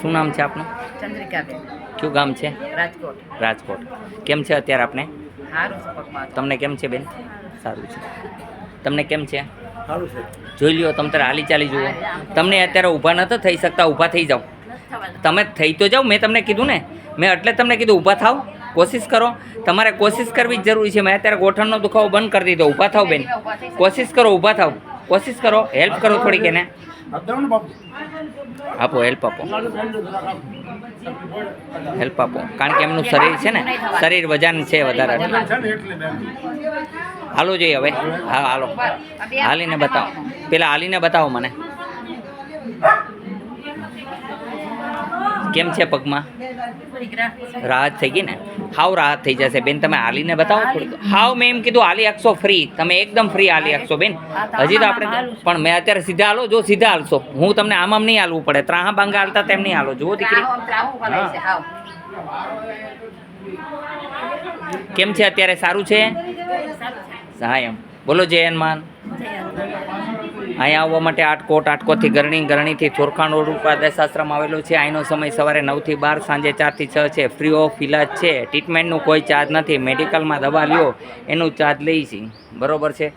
શું નામ છે આપનું? ચંદ્રિકાબેન. કયું ગામ છે? રાજકોટ. રાજકોટ. કેમ છે અત્યારે આપને? સારું છે પગમાં. તમને કેમ છે બેન? સારું છે. તમને કેમ છે? સારું છે. જોઈ લ્યો, તમે તારે હાલી ચાલી જુઓ. તમને અત્યારે ઊભા નથી થઈ શકતા, ઊભા થઈ જાઓ. તમે થઈ તો જાઓ, મેં તમને કીધું ને, મેં એટલે તમને કીધું ઊભા થાવ, કોશિશ કરો. તમારે કોશિશ કરવી જ જરૂરી છે. મેં અત્યારે ગોઠણનો દુખાવો બંધ કરી દીધો. ઊભા થાવ બેન, કોશિશ કરો, ઊભા થાવ, કોશિશ કરો, હેલ્પ કરો થોડીક એને. આપો, હેલ્પ આપો, હેલ્પ આપો. કારણ કે એમનું શરીર છે ને, શરીર વજન છે વધારે. હાલો જોઈએ હવે. હા હાલો, હાલીને બતાવો. પેલા હાલીને બતાવો મને. કેમ છે પગમાં? રાહત થઈ ગઈ ને? હાવ રાહત થઈ જશે બેન. તમે હાલીને બતાવો થોડીક. હાવ મેં એમ કીધું હાલી શકશો ફ્રી. તમે એકદમ ફ્રી હાલી શકશો બેન. હજી તો આપણે પણ મેં અત્યારે સીધા હાલો. જો સીધા હાલશો, હું તમને આમ નહીં હાલવું પડે. ત્રાહા બાંગા હાલતા તેમ નહીં હાલો. જુઓ દીકરી, કેમ છે અત્યારે? સારું છે? હા એમ બોલો. જય હનુમાન. અહીંયા આવવા માટે આટકોટથી ગરણીથી થોરખાણ રોડ ઉપર આશ્રમ આવેલો છે. અહીંનો સમય સવારે 9 થી 12, સાંજે 4 થી 6 છે. ફ્રી ઓફ ઇલાજ છે. ટ્રીટમેન્ટનું કોઈ ચાર્જ નથી. મેડિકલમાં દવા લ્યો એનું ચાર્જ લઈ છે, બરાબર છે?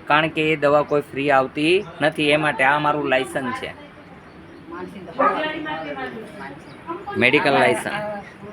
કારણ કે એ દવા કોઈ ફ્રી આવતી નથી, એ માટે આ મારું લાયસન્સ છે, મેડિકલ લાયસન્સ.